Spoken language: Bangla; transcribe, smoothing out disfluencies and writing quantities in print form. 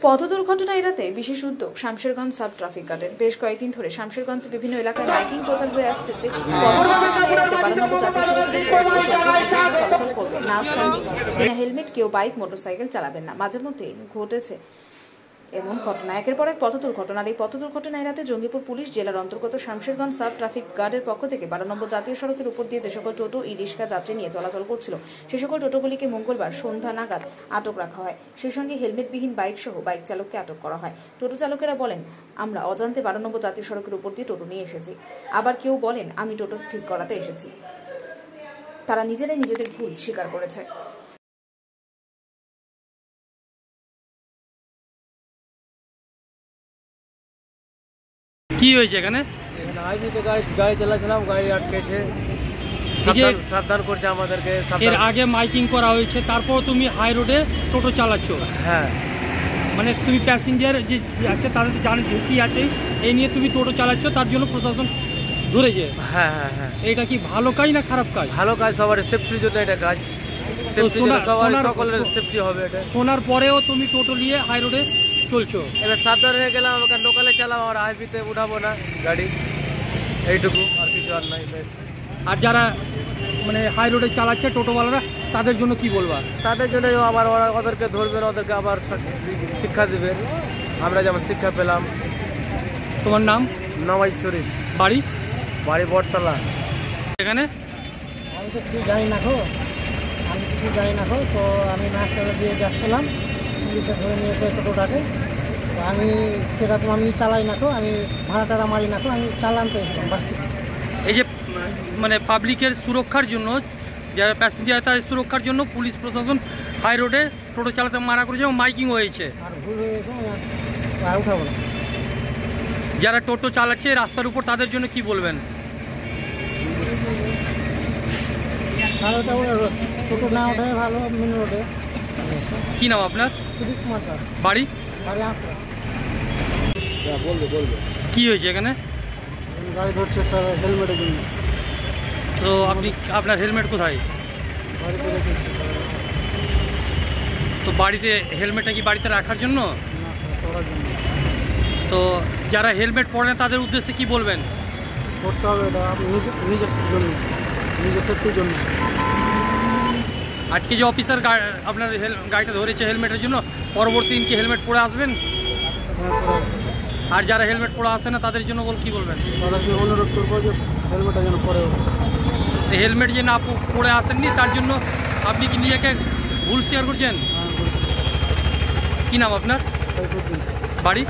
পথ দুর্ঘটনা এড়াতে বিশেষ উদ্যোগ শামশেরগঞ্জ সাব ট্রাফিক গার্ডের। বেশ কয়েকদিন ধরে শামশেরগঞ্জে বিভিন্ন এলাকায় মাইকিং প্রচার হয়ে আসছে যে পথ দুর্ঘটনা এড়াতে 12 নম্বর জাতীয় সড়কের চলাচল করবে না, সঙ্গে বিনা হেলমেট কেউ বাইক মোটরসাইকেল চালাবেন না। মাঝে মধ্যে ঘটেছে এমন ঘটনা, একের পর এক পথ দুর্ঘটনার। এই পথ দুর্ঘটনা এড়াতে জঙ্গিপুর পুলিশ জেলার অন্তর্গত শামশেরগঞ্জ সাব ট্রাফিক গার্ডের পক্ষ থেকে 12 নম্বর জাতীয় সড়কের উপর দিয়ে যে সকল টোটো ই রিক্সা যাত্রী নিয়ে চলাচল করছিল সে সকল টোটোগুলিকে মঙ্গলবার সন্ধ্যা নাগাদ আটক রাখা হয়। সেই সঙ্গে হেলমেটবিহীন বাইক সহ বাইক চালককে আটক করা হয়। টোটো চালকেরা বলেন, আমরা অজান্তে 12 নম্বর জাতীয় সড়কের উপর দিয়ে টোটো নিয়ে এসেছি। আবার কেউ বলেন, আমি টোটো ঠিক করাতে এসেছি। তারা নিজেরাই নিজেদের ভুল স্বীকার করেছে। কি হয়েছে এখানে? হাইওয়েতে গাড়ি চালাচ্ছিলাম, গাড়ি আটকেছে, সাবধান করছে আমাদেরকে। এর আগে মাইকিং করা হয়েছে, তারপর তুমি হাই রোডে টোটো চালাচ্ছ? হ্যাঁ, মানে তুমি প্যাসেঞ্জার যে আছে তাদের জান ঝুঁকি আছে এই নিয়ে তুমি টোটো চালাচ্ছ, তার জন্য প্রশাসন ধরেছে? হ্যাঁ হ্যাঁ হ্যাঁ। এটা কি ভালো কাজ না খারাপ কাজ? ভালো কাজ, সবার সেফটির জন্য এটা কাজ। সকলের সেফটি হবে এটা। শোনার পরেও তুমি টোটো নিয়ে হাই রোডে চলছো? এবার সাবধান হয়ে গেলাম, আমাকে লোকালে চালাবো আর হাইওয়েতে উঠাবো না গাড়ি, এইটুকু, আর কিছু আর নাই। আর যারা মানে হাই রোডে চালাচ্ছে টোটোওয়ালারা, তাদের জন্য কি বলবা? তাদের জন্য আবার ওদেরকে ধরবেন, ওদেরকে আবার শিক্ষা দেবেন, আমরা যেমন শিক্ষা পেলাম। তোমার নাম? নওয়াজ শরীফ। বাড়ি? বাড়ি বটতলা। এখানে আমি তো কিছু জানি না তো আমি মাস্টারে দিয়ে যাচ্ছিলাম, পুলিশে ধরে নিয়েছে টোটোটাকে। তো আমি সেরকম আমি চালাই না, আমি ভাড়া টাড়া মারি না, আমি চালানতে এসেছিলাম বাস থেকে। এই যে মানে পাবলিকের সুরক্ষার জন্য, যারা প্যাসেঞ্জার তাদের সুরক্ষার জন্য পুলিশ প্রশাসন হাই রোডে টোটো চালাতে মানা করেছে এবং মাইকিং হয়েছে। আর ভুল হয়েছে, আর উঠাবো না। যারা টোটো চালাচ্ছে রাস্তার উপর, তাদের জন্য কি বলবেন? টোটো না ওঠাই ভালো, মেন রোডে। কি নাম আপনার? সুদীপ কুমার দাস। বাড়ি? বাড়ি আপনার? বলবে। কি হয়েছে এখানে? গাড়ি ধরছে স্যার হেলমেটের জন্য। তো আপনার হেলমেট কোথায়? বাড়িতে রেখেছি। তো বাড়িতে হেলমেটটা কি বাড়িতে রাখার জন্য? না স্যার, করার জন্য। তো যারা হেলমেট পরে না তাদের উদ্দেশ্যে কি বলবেন? করতে হবে এটা নিজের জন্য, নিজের সেফটির জন্য। আজকে যে অফিসার আপনার গাড়িটা ধরেছে হেলমেটের জন্য, পরবর্তী দিন কি হেলমেট পরে আসবেন? আর যারা হেলমেট পরে আসে না তাদের জন্য কি বলবেন? তাদেরকে অনুরোধ করবো যে হেলমেটটা যেন পরে। হেলমেট যে না পরে আসেননি তার জন্য আপনি কি নিজেকে ভুল শেয়ার করছেন? কি নাম আপনার? হ্যাঁ, বাড়ি?